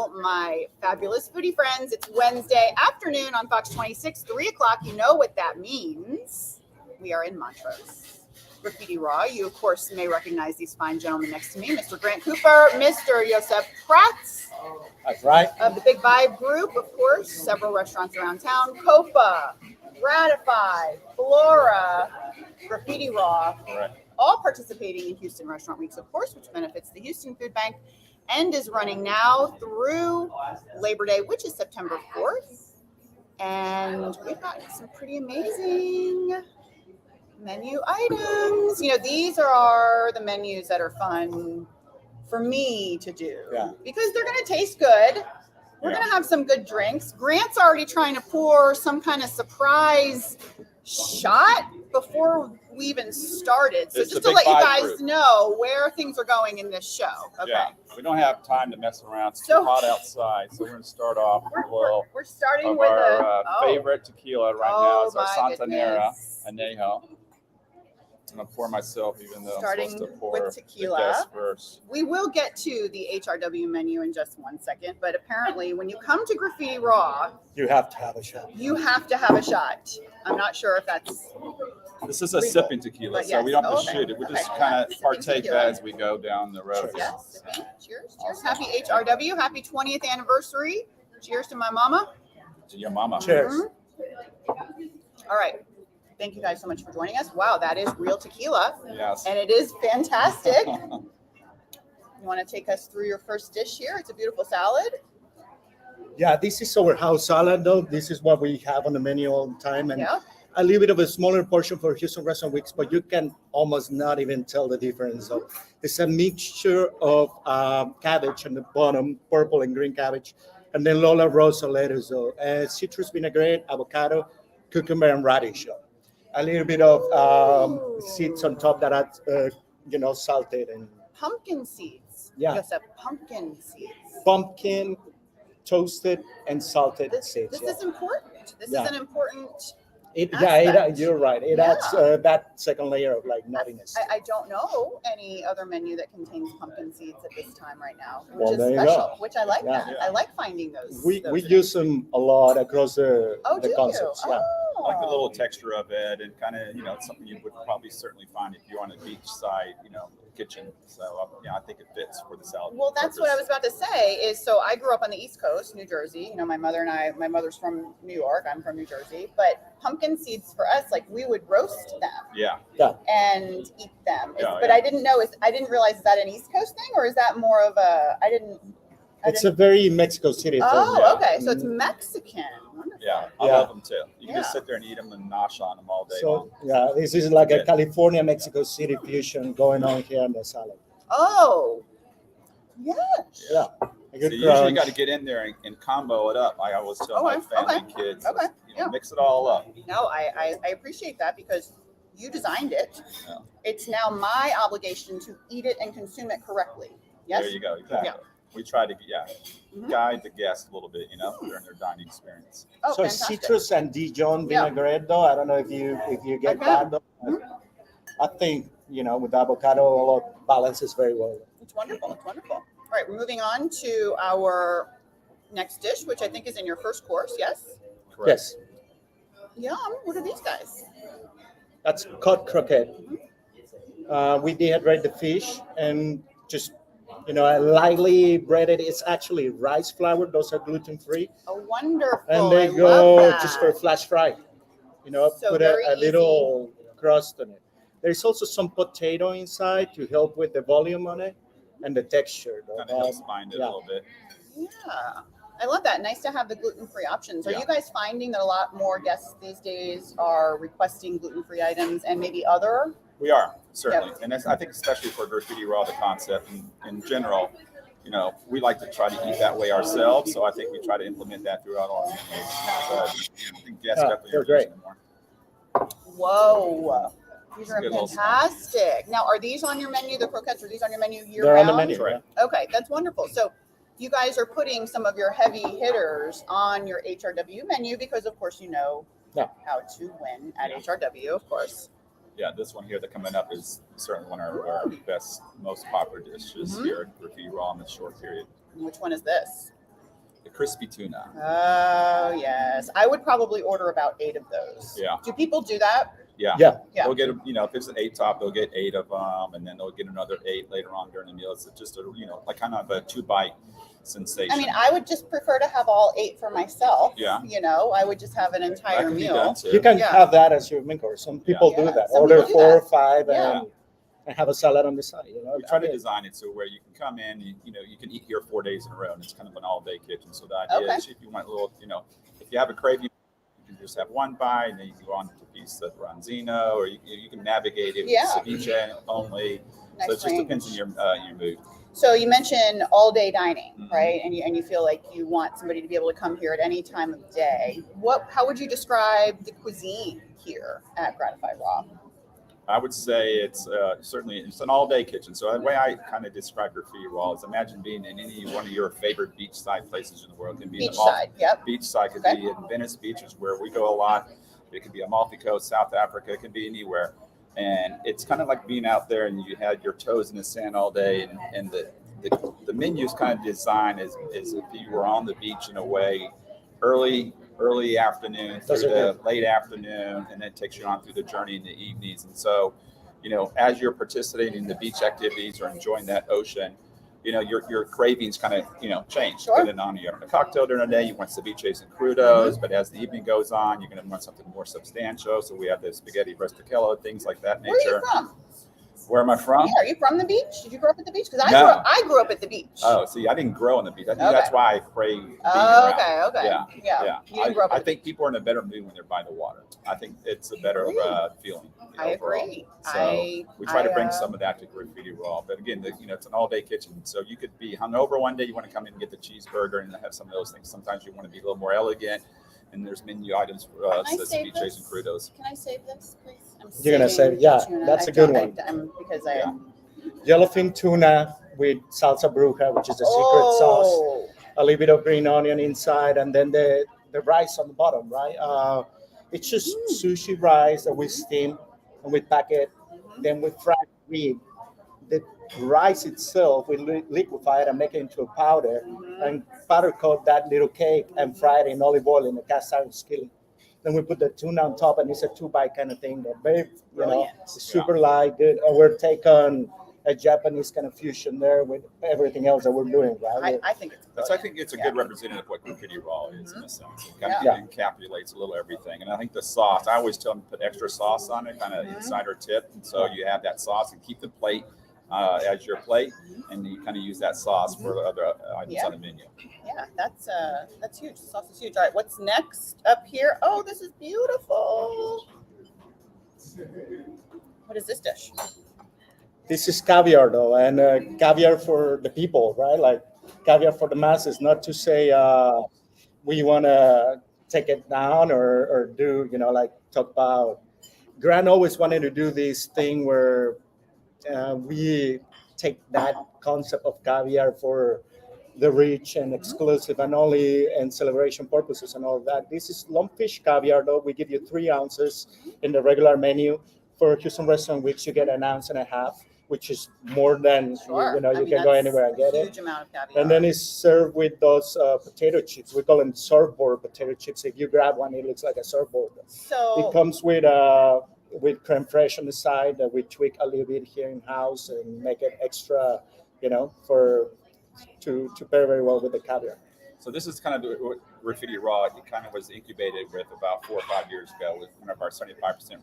all my fabulous foodie friends. It's Wednesday afternoon on Fox 26, 3 o'clock. You know what that means. We are in Montrose. Graffiti Raw. You, of course, may recognize these fine gentlemen next to me. Mr. Grant Cooper, Mr. Josep Prats. That's right. Of the Big Vibe Group, of course. Several restaurants around town. Copa, Ratify, Flora, Graffiti Raw. Right. All participating in Houston Restaurant Weeks, of course, which benefits the Houston Food Bank and is running now through Labor Day, which is September 4th. And we've got some pretty amazing menu items. You know, these are the menus that are fun for me to do because they're going to taste good. We're going to have some good drinks. Grant's already trying to pour some kind of surprise shot before we even started. So just to let you guys know where things are going in this show. Okay. Yeah, we don't have time to mess around. It's too hot outside, so we're going to start off with we're starting with our favorite tequila right now. It's our Santanera Anejo. I'm going to pour myself, even though I'm supposed to pour with tequila. The guest first. We will get to the HRW menu in just 1 second, but apparently when you come to Graffiti Raw, you have to have a shot. You have to have a shot. I'm not sure if that's... This is a sipping tequila, so we don't have to shoot it. We just kind of partake as we go down the road. Yes. Cheers. Cheers. Happy HRW. Happy 20th anniversary. Cheers to my mama. To your mama. Cheers. Mm-hmm. All right. Thank you guys so much for joining us. Wow, that is real tequila. Yes. And it is fantastic. You want to take us through your first dish here? It's a beautiful salad. Yeah, this is our house salad, though. This is what we have on the menu all the time. And a little bit of a smaller portion for Houston Restaurant Weeks, but you can almost not even tell the difference. So it's a mixture of cabbage on the bottom, purple and green cabbage, and then Lola Rosa lettuce, citrus vinaigrette, avocado, cucumber, and radish. A little bit of seeds on top that are, salted and pumpkin seeds. Yeah. Yes, pumpkin seeds. Pumpkin, toasted and salted seeds. This is important. This is an important. You're right. It adds that second layer of nuttiness. I don't know any other menu that contains pumpkin seeds at this time right now, which is there special. Which I like that. I like finding those. We use them a lot across the concepts. Yeah. I like the little texture of it, and kind of something you would probably certainly find if you're on a beachside kitchen. So I think it fits for the salad. Well, that's what I was about to say. So I grew up on the East Coast, New Jersey. My mother's from New York. I'm from New Jersey. But pumpkin seeds for us, we would roast them. Yeah. And eat them. But I didn't realize, is that an East Coast thing, or is that more of a? It's a very Mexico City thing. Oh, okay. So it's Mexican. Wonderful. Yeah, I love them too. You can just sit there and eat them and nosh on them all day long. Yeah, this is like a California, Mexico City fusion going on here in the salad. Oh, yes. Yeah. So you usually got to get in there and combo it up. I always tell my family and kids, mix it all up. No, I appreciate that because you designed it. Yeah. It's now my obligation to eat it and consume it correctly. Yes. There you go. Exactly. Yeah. We try to guide the guests a little bit, during their dining experience. Oh, so fantastic. Citrus and Dijon vinaigrette, though. I don't know if you get that, though. I think with avocado, all balances very well. It's wonderful. It's wonderful. All right, we're moving on to our next dish, which I think is in your first course. Yes. Correct. Yes. Yum. What are these guys? That's cod croquette. We dehydrate the fish and just. Lightly breaded. It's actually rice flour. Those are gluten-free. Oh, wonderful. And they go just for flash fry. So put a little crust on it. There's also some potato inside to help with the volume on it and the texture. Kind of helps bind it a little bit. Yeah. I love that. Nice to have the gluten-free options. Are you guys finding that a lot more guests these days are requesting gluten-free items and maybe other? We are, certainly. And I think especially for Graffiti Raw, the concept in general, we like to try to eat that way ourselves. So I think we try to implement that throughout all menus. I think guests definitely are great. Using more. Whoa. These are fantastic. Now, are these on your menu, the croquettes? Are these on your menu year-round? They're on the menu, right? Okay, that's wonderful. So you guys are putting some of your heavy hitters on your HRW menu because, of course, how to win at HRW, of course. Yeah, this one here that coming up is certainly one of our best, most popular dishes here at Graffiti Raw in this short period. Which one is this? the crispy tuna. Oh, yes. I would probably order about 8 of those. Yeah. Do people do that? Yeah. Yeah. Yeah. They'll get, if it's an 8 top, they'll get 8 of them, and then they'll get another 8 later on during the meal. It's just like kind of a 2-bite sensation. I mean, I would just prefer to have all 8 for myself. Yeah. I would just have an That entire can be meal. done too. You can Yeah. have that as your main course. Some people Yeah. do that. Some Order people do 4 or that. 5 Yeah. and have a salad on the side. We try to design it so where you can come in, you can eat here 4 days in a row, and it's kind of an all-day kitchen. So the idea Okay. is if you want a little, if you have a craving, you can just have one bite, and then you can go on to a piece of ranzino, or you can navigate it with Yeah. ceviche only. Nice So it just range. depends on your mood. So you mentioned all day dining, Mhm. right? And you feel like you want somebody to be able to come here at any time of day. How would you describe the cuisine here at Graffiti Raw? I would say it's certainly it's an all-day kitchen. So the way I kind of describe Graffiti Raw is imagine being in any one of your favorite beachside places in the world. It can be Beachside, yep. Beachside could Okay. be in Venice Beach, is where we go a lot. It could be Amalfi Coast, South Africa. It can be anywhere. And it's kind of like being out there and you had your toes in the sand all day. And the menu is kind of designed as if you were on the beach in a way, early afternoon through the late afternoon, and then it takes you on through the journey in the evenings. And so, as you're participating in the beach activities or enjoying that ocean, your cravings kind of change. Sure. Depending on you having a cocktail during the day, you want ceviches and crudos, but as the evening goes on, you're going to want something more substantial. So we have the spaghetti brustachello, things like that nature. Where are you from? Where am I from? Yeah, are you from the beach? Did you grow up at the beach? Because No. I grew up at the beach. Oh, see, I didn't grow on the beach. I think Okay. that's why I crave being Oh, around. okay. Yeah. Yeah. You didn't grow up I at the think people are in a better mood when they're by the water. I think it's a better feeling. I overall. agree. So we try to bring some of that to Graffiti Raw. But again, it's an all-day kitchen. So you could be hungover one day. You want to come in and get the cheeseburger and have some of those things. Sometimes you want to be a little more elegant. And there's menu items for Can I save ceviches this? and crudos. Can I save this, please? You're gonna saving save it? Yeah, tuna. that's a good one. Because Yeah. Yellowfin tuna with salsa bruja, which is a secret sauce. A little bit of green onion inside, and then the rice on the bottom, right? It's just sushi rice that we steam and we pack it. Then we fry it. The rice itself, we liquefy it and make it into a powder, and powder coat that little cake and fry it in olive oil in a cast iron skillet. Then we put the tuna on top, and it's a 2-bite kind of thing. But very, Brilliant. it's super light, good. And we're taking a Japanese kind of fusion there with everything else that we're doing, right? I think it's I think it's a good representative of what Graffiti Raw is in a sense. It kind of encapsulates a little everything. And I think the sauce, I always tell them to put extra sauce on it, kind of insider tip. And so you have that sauce and keep the plate as your plate, and you kind of use that sauce for the other items on the menu. Yeah, that's huge. The sauce is huge. All right, what's next up here? Oh, this is beautiful. What is this dish? This is caviar, though, and caviar for the people, right? Like caviar for the masses, not to say we want to take it down or do, like talk about. Grant always wanted to do this thing where we take that concept of caviar for the rich and exclusive and only in celebration purposes and all that. This is lumpfish caviar, though. We give you 3 ounces in the regular menu. For Houston Restaurant Weeks, you get 1.5 ounces, which is more than, you can go anywhere and get it. Huge amount of caviar. And then it's served with those potato chips. We call them surfboard potato chips. If you grab one, it looks like a surfboard. So It comes with creme fraiche on the side that we tweak a little bit here in house and make it extra, to pair very well with the caviar. So this is kind of what Graffiti Raw. It kind of was incubated with about 4 or 5 years ago with one of our 75%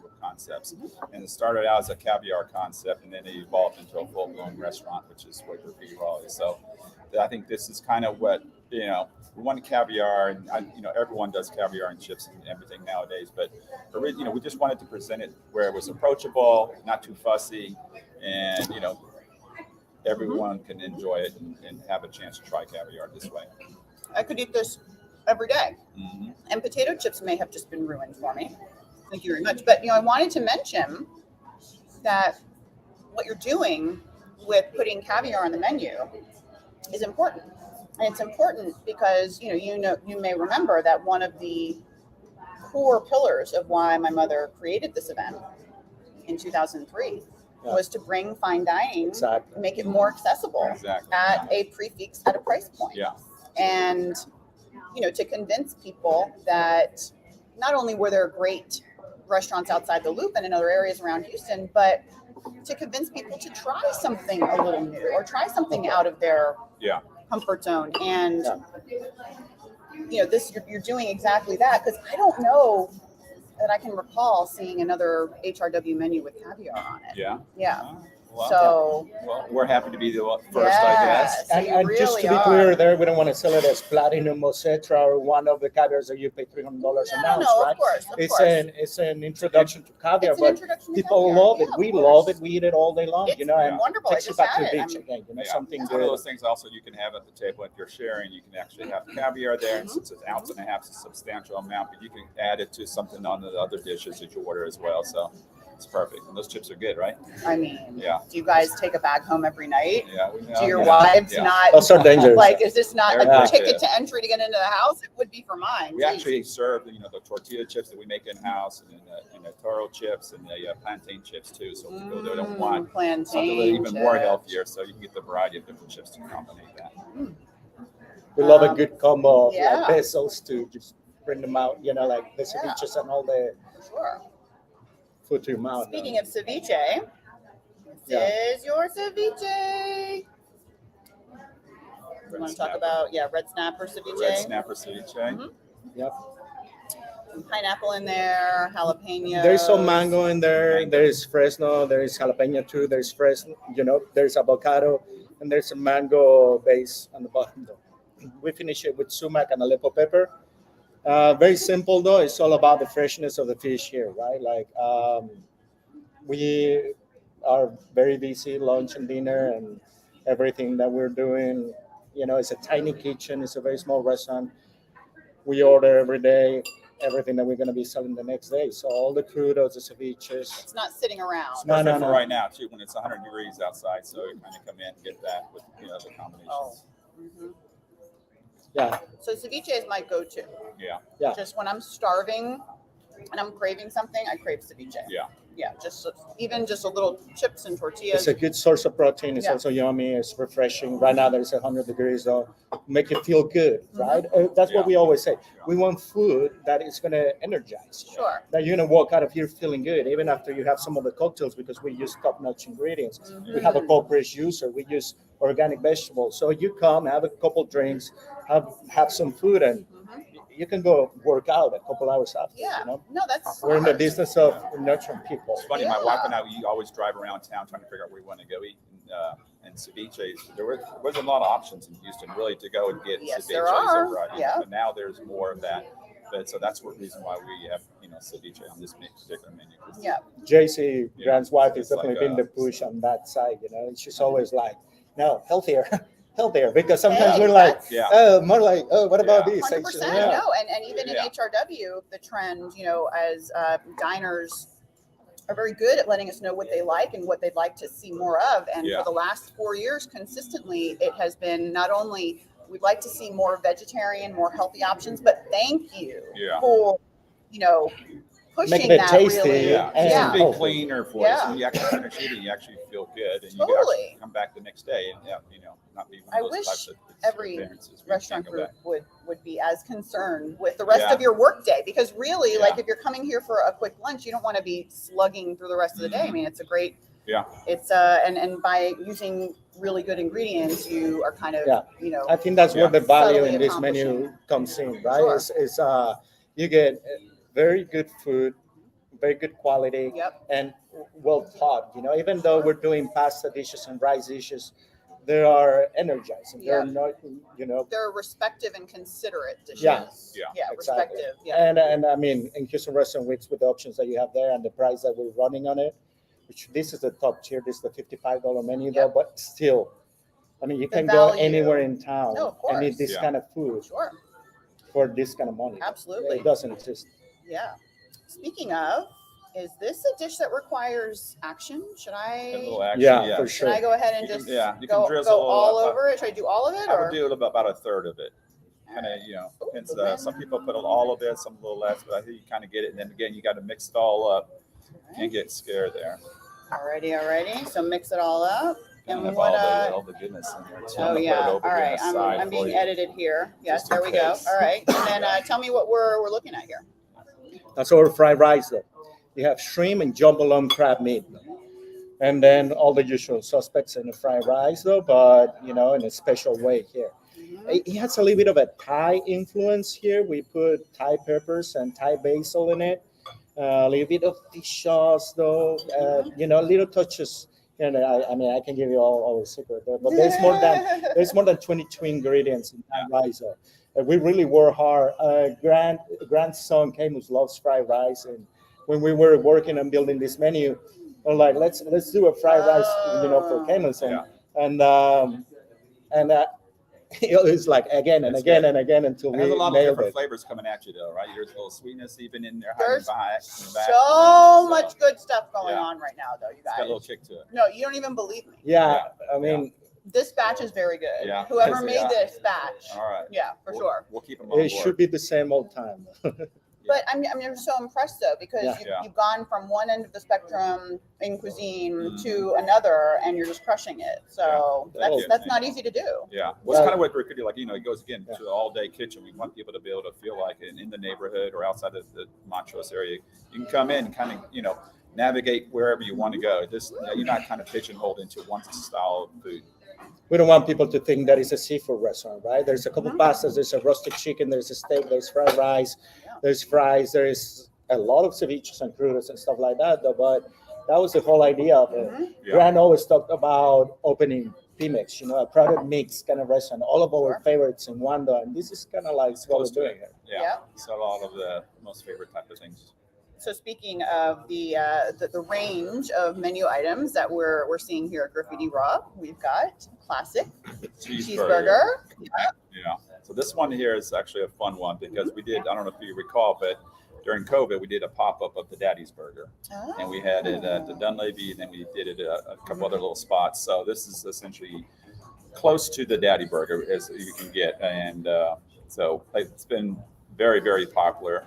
rule concepts. And it started out as a caviar concept, and then it evolved into a full-blown restaurant, which is what Graffiti Raw is. So I think this is kind of what, we want caviar, and everyone does caviar and chips and everything nowadays. But we just wanted to present it where it was approachable, not too fussy, and everyone can enjoy it and have a chance to try caviar this way. I could eat this every day. Mm-hmm. And potato chips may have just been ruined for me. Thank you very much. But I wanted to mention that what you're doing with putting caviar on the menu is important. And it's important because you may remember that one of the core pillars of why my mother created this event in 2003 was to bring fine dining, make it more accessible at a price point. Yeah. And to convince people that not only were there great restaurants outside the Loop and in other areas around Houston, but to convince people to try something a little new or try something out of their comfort zone. And this you're doing exactly that, because I don't know that I can recall seeing another HRW menu with caviar on it. Yeah. Well, we're happy to be the first, I guess. And just to be clear there, we don't want to sell it as platinum or cetra or one of the caviars that you pay $300 an ounce, right? Of course. It's an introduction to caviar, but people love it. We love it. We eat it all day long, It's and wonderful. takes you back to the beach again. Something It's good. one of those things also you can have at the table if you're sharing. You can actually have caviar there, and since it's 1.5 ounces, it's a substantial amount, but you can add it to something on the other dishes that you order as well. So it's perfect. And those chips are good, right? I mean, do you guys take a bag home every night? Yeah. Do your wives not? Those are dangerous. Like, is this not They're a good. ticket to entry to get into the house? It would be for mine. We actually serve, the tortilla chips that we make in house, and the toro chips, and the plantain chips too. So people that don't want plantain something even more chips. healthier, so you can get the variety of different chips to accompany that. We love a good combo of Yeah. like pesos to just bring them out, like the ceviches and all the Sure. food to your mouth. Speaking of ceviche, this is your ceviche. You want to talk about red snapper ceviche? Red snapper ceviche. Yep. Some pineapple in there, jalapeno. There's some mango in there. There's Fresno. There's jalapeno too. There's Fresno. There's avocado, and there's a mango base on the bottom. We finish it with sumac and Aleppo pepper. Very simple though. It's all about the freshness of the fish here, right? Like we are very busy, lunch and dinner, and everything that we're doing. It's a tiny kitchen. It's a very small restaurant. We order every day everything that we're going to be selling the next day. So all the crudos, the ceviches. It's not sitting around. No. For right now too, when it's 100 degrees outside, so you kind of come in and get that with the combinations. Yeah. So ceviche is my go-to. Yeah. Just when I'm starving and I'm craving something, I crave ceviche. Yeah, just a little chips and tortillas. It's a good source of protein. It's also yummy. It's refreshing. Right now, there's 100 degrees, though. Make you feel good, right? That's what we always say. We want food that is going to energize you. Sure. That you're going to walk out of here feeling good, even after you have some of the cocktails, because we use top-notch ingredients. We have a cold press juicer. We use organic vegetables. So you come, have a couple drinks, have some food, and you can go work out a couple hours after. No, that's We're in the business of nurturing people. It's funny, my wife and I, we always drive around town trying to figure out where we want to go eat. And ceviche, there wasn't a lot of options in Houston really to go and get ceviche. There are. But now there's more of that. So that's the reason why we have ceviche on this particular menu. JC, Grant's wife, has it's definitely like been the push on that side. And she's always like, no, healthier. Because sometimes we're like, more like, what about this? 100%. No, and even in HRW, the trend, as diners are very good at letting us know what they like and what they'd like to see more of. And for the last 4 years, consistently, it has been not only we'd like to see more vegetarian, more healthy options, but thank you for, pushing making it that tasty. really. It's a big cleaner for you. So you actually finish eating, you actually feel good, and you can actually come back the next day and not be one of those types of every experiences. restaurant group would be as concerned with the rest of your workday, because really, like if you're coming here for a quick lunch, you don't want to be slugging through the rest of the day. I mean, it's a great. It's and by using really good ingredients, you are kind of I think that's where the value in this menu comes in, right? Is you get very good food, very good quality, and well thought. Even though we're doing pasta dishes and rice dishes, they are energizing. They're not, they're respective and considerate dishes. Exactly. Respective. And I mean, in Houston Restaurant Weeks, with the options that you have there and the price that we're running on it, which this is the top tier. This is the $55 menu, though, but still, I mean, you can go anywhere in town and eat this kind of food for this kind of money. Absolutely. It doesn't exist. Yeah. Speaking of, is this a dish that requires action? Should I? For sure. Should I go ahead and just you go can drizzle all over it? Should I do all of it? I would do about a third of it. Kind of, some people put all of it, some a little less, but I think you kind of get it. And then again, you got to mix it all up. Can't get scared there. Alrighty. So mix it all up. And Kind of what, all the goodness in there. So I'm oh gonna put it yeah, all over here on right, the side I'm for being you. edited here. Yes, Just there in we go. case. All right, and then tell me what we're looking at here. That's our fried rice, though. You have shrimp and jambalaya crab meat, and then all the usual suspects in the fried rice, though, but in a special way here. It has a little bit of a Thai influence here. We put Thai peppers and Thai basil in it. A little bit of fish sauce, though. Little touches. I mean, I can give you all the secret there, but there's more than 22 ingredients in Thai rice. Though. We really work hard. Grandson Camus loves fried rice, and when we were working on building this menu, we're like, let's do a fried rice, for Camus, and it was like again and That's again good. and again until There's a we lot of nailed different it. flavors coming at you, though, right? There's a little sweetness even in there. There's in the back. so much good stuff going on right now, though, you It's got a little guys. kick to it. No, you don't even believe me. Yeah, I mean, This batch is very good. Yeah. Whoever Yeah. made this batch, All right. yeah, for sure. We'll keep them on board. it should be the same old time. But I'm just so impressed though because Yeah. you've gone from one end of the spectrum in cuisine to another, and you're just crushing it. So Yeah. Thank you. that's not easy to do. Yeah, well, it's Well- kind of what Graffiti, it goes again to an all-day kitchen. We want people to be able to feel like in the neighborhood or outside of the Montrose area, you can come in and kind of, navigate wherever you want to go. You're not kind of pigeonholed into one style of food. We don't want people to think that it's a seafood restaurant, right? There's a couple pastas, there's a roasted chicken, there's a steak, there's fried rice, there's fries, there's a lot of ceviches and crudos and stuff like that, though. But that was the whole idea of it. Yeah. Grant always talked about opening P-Mix, a product mix kind of restaurant, all of our favorites in one, though. And this is kind of like what we're Close to doing it. here. Yeah, so a lot of the most favorite type of things. So speaking of the range of menu items that we're seeing here at Graffiti Raw, we've got classic cheeseburger. Yeah. So this one here is actually a fun one because we did, I don't know if you recall, but during COVID, we did a pop-up of the Daddy's Burger. Oh. And we had it at the Dunleavy, and then we did it at a couple other little spots. So this is essentially close to the Daddy Burger as you can get. And so it's been very, very popular.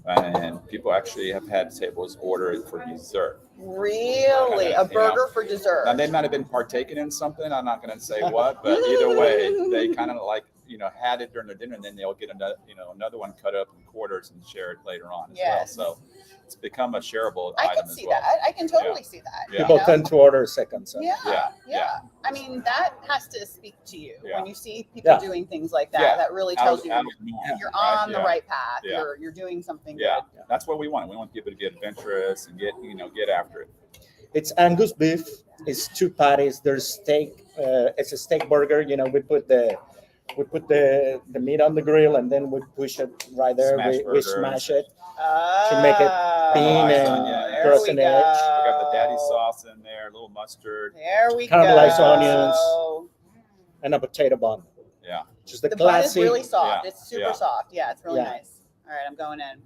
And people actually have had tables order it for dessert. Really? A burger for dessert? Now, they might have been partaking in something. I'm not going to say what, but either way, they kind of had it during their dinner, and then they'll get another one cut up in quarters and share it later on as Yes. well. So it's become a shareable I item can as see well. that. I can totally see that. Yeah. People tend to order seconds. So. Yeah. I mean, that has to speak to you Yeah. when you see people Yeah. doing things like that. Yeah. That really tells you Out of norm, you're right? on the right path. Yeah. You're doing something Yeah, good. that's what we want. We want people to get adventurous and get after it. It's Angus beef. It's 2 patties. There's steak. It's a steak burger. We put the meat on the grill and then we push it right there. Smash We burger. smash it. To make it thin and Yeah. crust and edge. We got the daddy sauce in there, a little mustard. There we Caramelized go. onions. And a potato bun. Yeah. Just the The bun is classic. really soft. Yeah. It's super Yeah. soft. Yeah, it's really Yeah. nice. All right, I'm going in.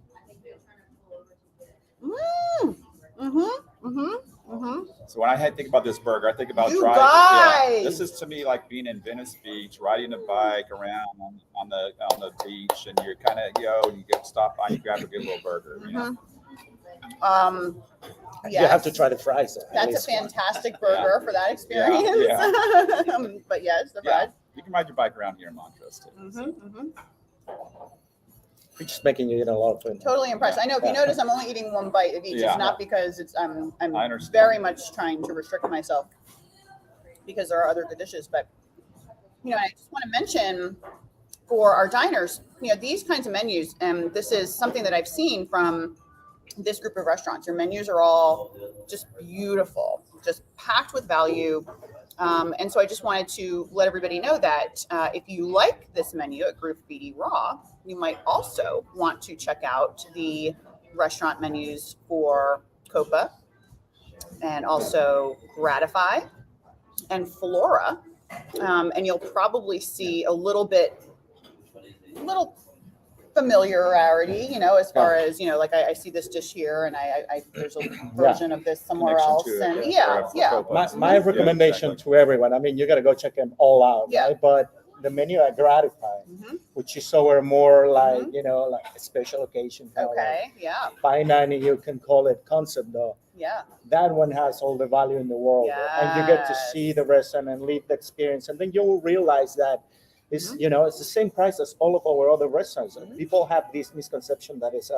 So when I think about this burger, I think about You driving. guys! Yeah, this is to me like being in Venice Beach, riding a bike around on the beach, and you're kind of you get stop by, you grab a good little burger. You have to try the fries. At That's a least. fantastic burger for that experience. But yes, the Yeah. fries. You can ride your bike around here in Montrose too. We're just making you eat a lot of food. Totally impressed. I know. If you Yeah. notice, I'm only eating one bite of each. Yeah. It's not because I'm I understand. very much trying to restrict myself because there are other good dishes. But I just want to mention for our diners, these kinds of menus, and this is something that I've seen from this group of restaurants. Your menus are all just beautiful, just packed with value. And so I just wanted to let everybody know that if you like this menu at Graffiti Raw, you might also want to check out the restaurant menus for Copa and also Gratify and Flora. And you'll probably see a little familiarity, as far as, like I see this dish here and I there's a version of this somewhere Connection else. to it, And yeah, yeah. for Copa. My recommendation to everyone, I mean, you got to go check them all out, Yeah. right? But the menu at Gratify, which is somewhere more like, like a special occasion. Kind of Okay. Yeah. like fine dining, you can call it concept though. Yeah. That one has all the value in the world, and you get to see the restaurant and live the experience, and then you will realize that it's it's the same price as all of our other restaurants. People have this misconception that it's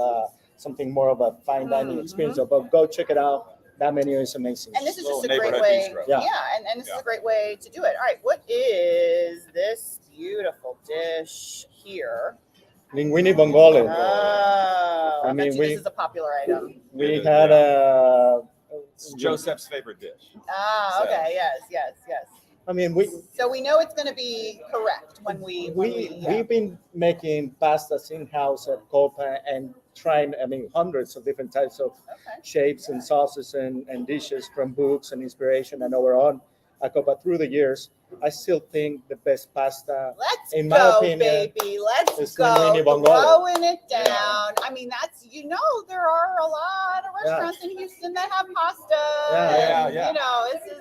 something more of a fine dining experience, but go check it out. That menu is amazing. And this is just a Little great neighborhood way. bistro. Yeah. And this is a great way to do it. All right. What is this beautiful dish here? Linguine vongole. Oh, I mean, this is a popular item. We had a Joseph's favorite dish. Ah, okay. Yes. I mean, So we know it's going to be correct when we've been making pastas in house at Copa and trying, I mean, hundreds of different types of shapes and sauces and dishes from books and inspiration and our own at Copa through the years. I still think the best pasta, Let's my go, opinion, baby. Let's is go. linguine vongole. Throwing it down. I mean, that's, there are a lot of restaurants in Houston that have pasta. Yeah. This is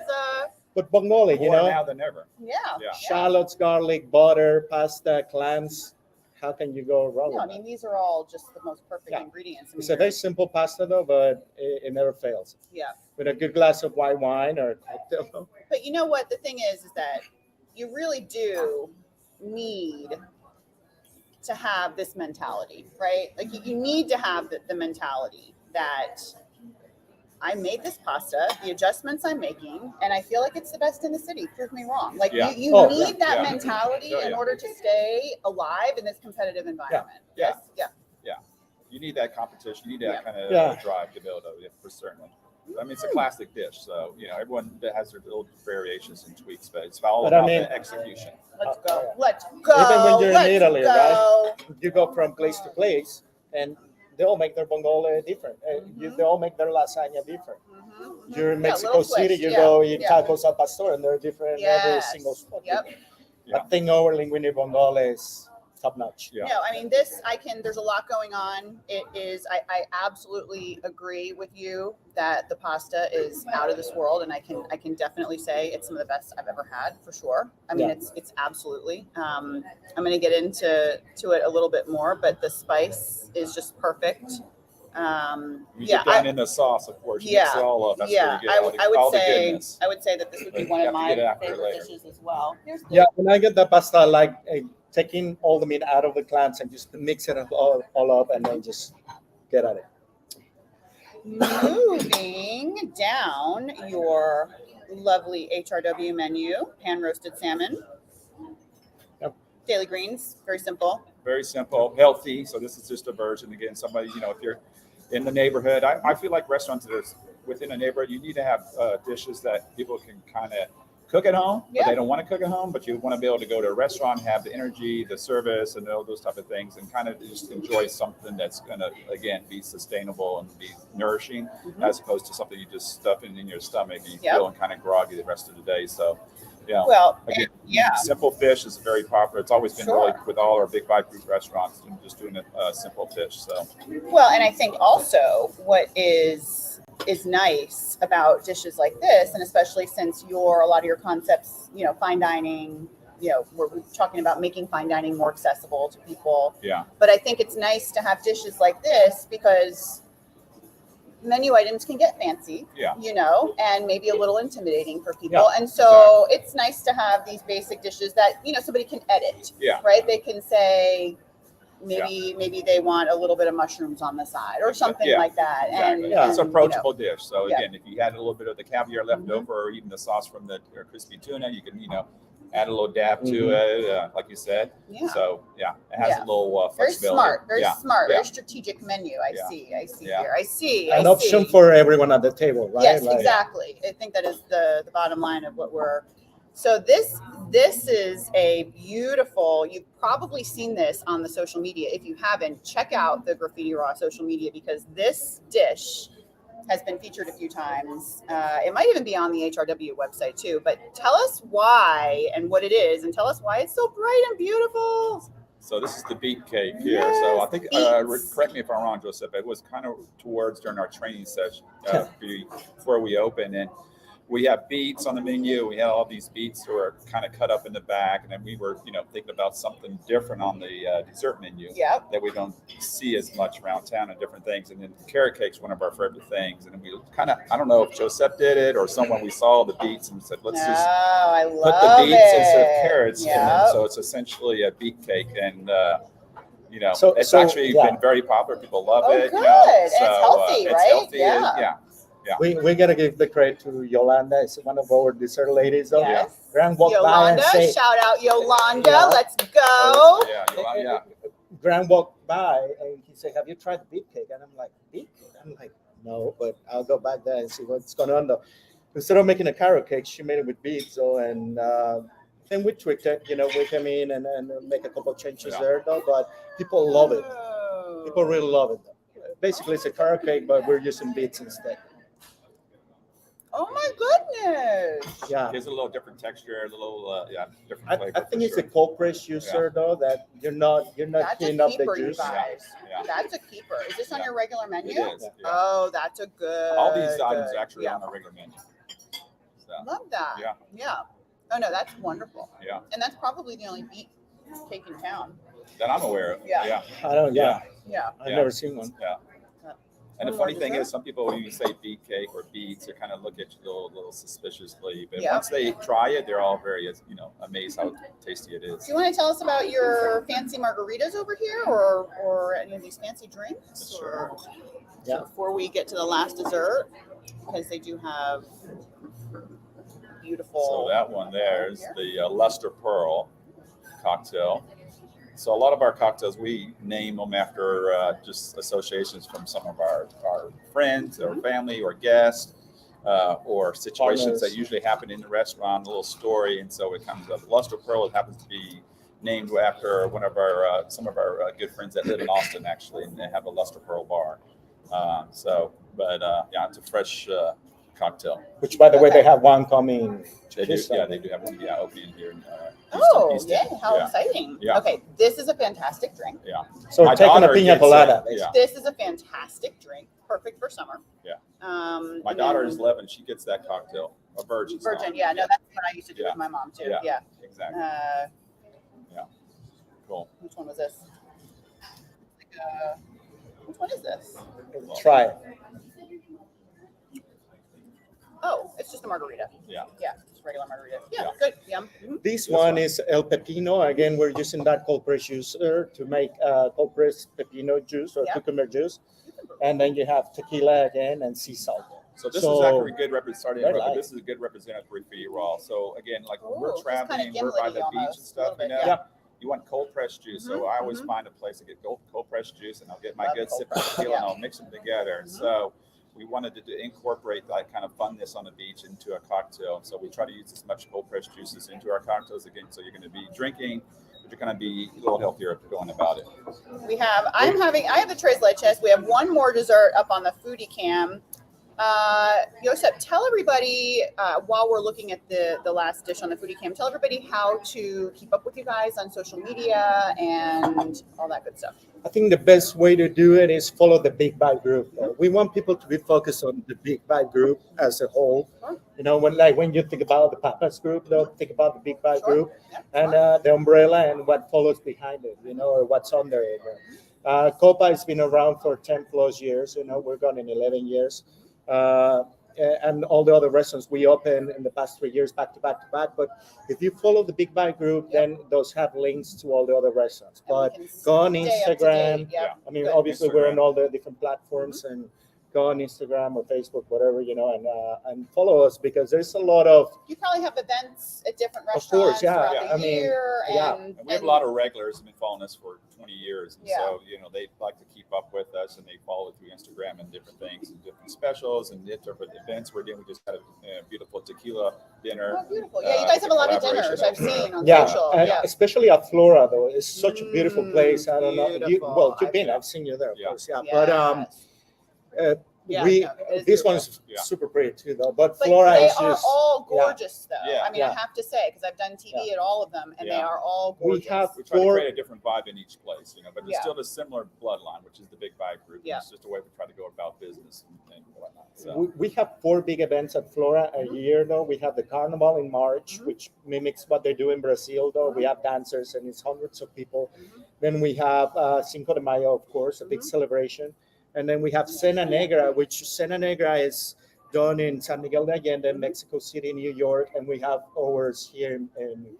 But vongole, More now than ever. shallots, garlic, butter, pasta, clams. How can you go wrong with I mean, these are all just the most perfect ingredients. I mean, It's a very simple pasta though, but it never fails. Yeah. With a good glass of white wine or a cocktail. But you know what? The thing is that you really do need to have this mentality, right? Like you need to have the mentality that I made this pasta, the adjustments I'm making, and I feel like it's the best in the city. Prove me wrong. Like you need that mentality in order to stay alive in this competitive environment. Yeah. Yeah. You need that competition. You need that kind of drive to build it, for certainly. I mean, it's a classic dish, so everyone has their little variations and tweaks, but it's all about the execution. Let's go. Let's go. Even when you're in Italy, right? You go from place to place, and they all make their vongole different. They all make their lasagna different. You're in Mexico City, you go eat tacos al pastor, and they're different every single spot. I think our linguine vongole is top notch. No, I mean there's a lot going on. It is, I absolutely agree with you that the pasta is out of this world, and I can definitely say it's some of the best I've ever had, for sure. I mean, it's absolutely. I'm going to get into it a little bit more, but the spice is just perfect. You get down in the sauce, of course. You mix it all up. That's where you get I would say that this would be one of my favorite dishes as well. When I get the pasta, I like taking all the meat out of the clams and just mix it all up and then just get at it. Moving down your lovely HRW menu, pan roasted salmon. Daily greens, very simple. Very simple, healthy. So this is just a version. Again, somebody, if you're in the neighborhood, I feel like restaurants that are within a neighborhood, you need to have dishes that people can kind of cook at home, but they don't want to cook at home, but you want to be able to go to a restaurant, have the energy, the service, and all those type of things, and kind of just enjoy something that's going to, again, be sustainable and be nourishing, as opposed to something you just stuff in your stomach and you feeling kind of groggy the rest of the day. So, again, simple fish is very popular. It's always been really with all our big five group restaurants, and just doing a simple fish. So, and I think also what is nice about dishes like this, and especially since a lot of your concepts, fine dining, we're talking about making fine dining more accessible to people. Yeah. But I think it's nice to have dishes like this because menu items can get fancy, and maybe a little intimidating for people. And so it's nice to have these basic dishes that, somebody can edit, right? They can say, maybe they want a little bit of mushrooms on the side or something like that. Exactly. And it's an approachable dish. So again, if you had a little bit of the caviar left over, or even the sauce from the crispy tuna, you can, add a little dab to it, like you said. So it has a little flexibility. Very smart, very strategic menu. I see here. I see. An option for everyone at the table, right? Yes, exactly. I think that is the bottom line of what we're. So this is a beautiful. You've probably seen this on the social media. If you haven't, check out the Graffiti Raw social media, because this dish has been featured a few times. It might even be on the HRW website too. But tell us why and what it is, and tell us why it's so bright and beautiful. So this is the beet cake here. So I think, correct me if I'm wrong, Josep, it was kind of towards during our training session before we opened, and we have beets on the menu. We had all these beets who are kind of cut up in the back, and then we were, thinking about something different on the dessert menu that we don't see as much around town and different things. And then carrot cake's one of our favorite things. And we kind of, I don't know if Josep did it or someone, we saw the beets and said, let's just put the beets instead of carrots. And then, so it's essentially a beet cake, and it's actually been very popular. People love it. Good. So, it's healthy, right? Healthy. Yeah. We gotta give the credit to Yolanda. It's one of our dessert ladies. Yes. Gran walked by and Yolanda, say, shout out Yolanda. Yeah. Let's go. Gran walked by and he said, "Have you tried the beet cake?" And I'm like, "Beet cake?" I'm like, "No, but I'll go back there and see what's going on." Though, instead of making a carrot cake, she made it with beets. And then we tweaked it. We came in and make a couple of changes there, though. But people love it. People really love it. Though. Basically, it's a carrot cake, but we're using beets instead. Oh my goodness! Yeah, gives it a little different texture, a little different flavor. I think it's a cold press juicer though that you're not cleaning up the juice. That's a keeper. Is this on your regular menu? It is. Yeah. Oh, that's a good. All these items actually on our regular menu. So, love that. Yeah. Oh no, that's wonderful. Yeah. And that's probably the only beet cake in town that I'm aware of. Yeah. I don't. Yeah. I've never seen one. Yeah. And the funny thing is, some people, when you say beet cake or beets, they kind of look at you a little suspiciously. But once they try it, they're all very, amazed how tasty it is. Do you want to tell us about your fancy margaritas over here, or any of these fancy drinks? Sure. Yeah. Before we get to the last dessert, because they do have beautiful. So that one there is the Luster Pearl cocktail. So a lot of our cocktails, we name them after just associations from some of our friends or family or guests or situations that usually happen in the restaurant, a little story. And so it comes up. Luster Pearl, it happens to be named after one of our some of our good friends that live in Austin, actually, and they have a Luster Pearl bar. It's a fresh cocktail. Which, by the way, they have one coming. They do have one opening here in Houston. How exciting. Yeah. Okay, this is a fantastic drink. Yeah. So we're taking a pina colada. This is a fantastic drink, perfect for summer. Yeah. My daughter is 11. She gets that cocktail, a virgin. No, that's what I used to do with my mom too. Yeah. Exactly. Cool. Which one was this? Which one is this? Try it. Oh, it's just a margarita. Yeah. Just regular margarita. Yeah. Good. Yum. This one is El Pepino. Again, we're using that cold press juicer to make cold press pepino juice or cucumber juice. And then you have tequila again and sea salt. So this is actually a good representative. This is a good representative for Graffiti Raw. So again, like we're traveling, we're by the beach and stuff, you want cold pressed juice. So I always find a place to get cold pressed juice, and I'll get my good sip of tequila and I'll mix them together. And so we wanted to incorporate that kind of funness on the beach into a cocktail. And so we try to use as much cold pressed juices into our cocktails again. So you're going to be drinking, but you're going to be a little healthier going about it. I have the tres leches. We have one more dessert up on the foodie cam. Josep, tell everybody while we're looking at the last dish on the foodie cam, tell everybody how to keep up with you guys on social media and all that good stuff. I think the best way to do it is follow the Big Bite group. We want people to be focused on the Big Bite group as a whole. When you think about the Papas group, think about the Big Bite group and the umbrella and what follows behind it, or what's under it. Copa has been around for 10 plus years. We're gone in 11 years. And all the other restaurants we opened in the past 3 years back to back. But if you follow the Big Bite group, then those have links to all the other restaurants. But go on Instagram. Obviously we're on all the different platforms, and go on Instagram or Facebook, whatever, and follow us, because there's a lot of. You probably have events at different restaurants. Of course, throughout the year. And we have a lot of regulars who've been following us for 20 years. And so, they like to keep up with us, and they follow through Instagram and different things and different specials and different events we're doing. We just had a beautiful tequila dinner. Oh, beautiful. Yeah, you guys have a lot of dinners I've seen on social. Especially at Flora, though. It's such a beautiful place. I don't know. You've been. I've seen you there, of course. Yeah. But Yeah, we no, it is this beautiful. one's Yeah. super pretty too, though. But But Flora they is are just all yeah. gorgeous, though. Yeah. I mean, I Yeah. have to say, because I've done TV at all of them, and they Yeah. are all We gorgeous. have We try to four. create a different vibe in each place, you know, but it's Yeah. still a similar bloodline, which is the big vibe group. Yeah. It's just a way we try to go about business and whatnot. So We have 4 big events at Flora a year, though. We have the Carnival in March, Mhm. which mimics what they do in Brazil, though. We have dancers, and it's hundreds of people. Mhm. Then we have Cinco de Mayo, of course, a big Mhm. celebration. And then we have Cena Negra, which Cena Negra is done in San Miguel de Allende, Mexico City, New York. And we have ours here in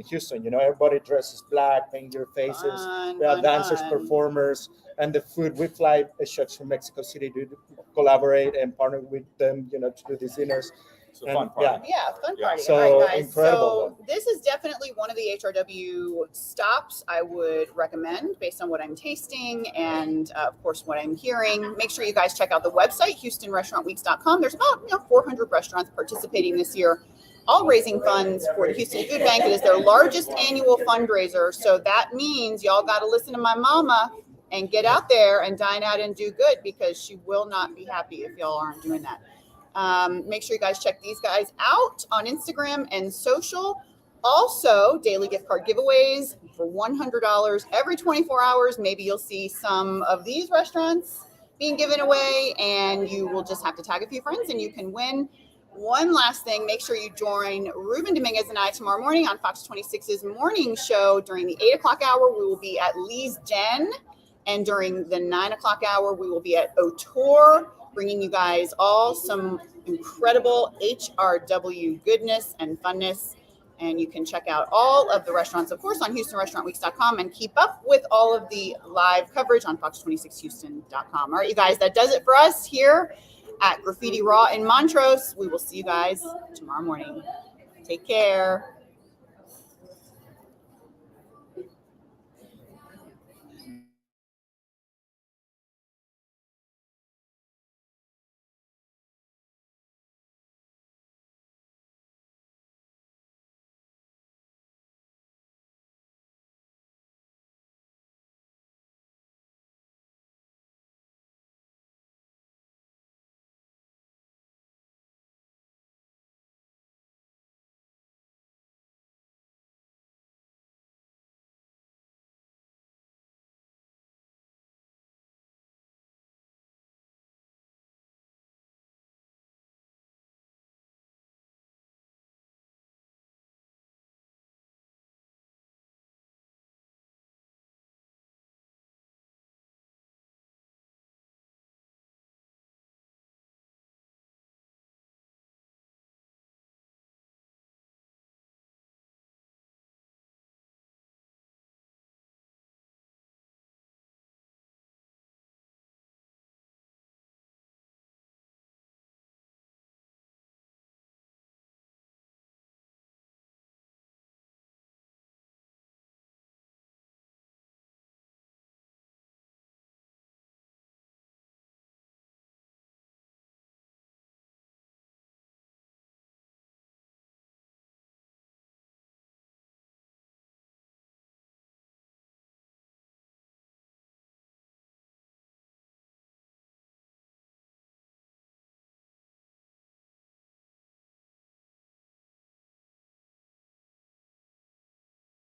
Houston. You know, everybody dresses black, paint your faces. Fun, We have fun, dancers, fun. performers, and the food. We fly chefs from Mexico City to collaborate and partner with them, you know, to do these dinners. it's a fun And, party. Yeah, fun Yeah. party. So, all right, guys. incredible. So this is definitely one of the HRW stops I would recommend based on what I'm tasting and, of course, what I'm hearing. Make sure you guys check out the website, HoustonRestaurantWeeks.com. There's about 400 restaurants participating this year, all raising funds for the Houston Food Bank. It is their largest annual fundraiser. So that means y'all got to listen to my mama and get out there and dine out and do good, because she will not be happy if y'all aren't doing that. Make sure you guys check these guys out on Instagram and social. Also, daily gift card giveaways for $100 every 24 hours. Maybe you'll see some of these restaurants being given away, and you will just have to tag a few friends and you can win. One last thing, make sure you join Ruben Dominguez and I tomorrow morning on Fox 26's morning show. During the 8 o'clock hour, we will be at Lee's Den. And during the 9 o'clock hour, we will be at O'Toole, bringing you guys all some incredible HRW goodness and funness. And you can check out all of the restaurants, of course, on HoustonRestaurantWeeks.com, and keep up with all of the live coverage on Fox26Houston.com. All right, you guys, that does it for us here at Graffiti Raw in Montrose. We will see you guys tomorrow morning. Take care.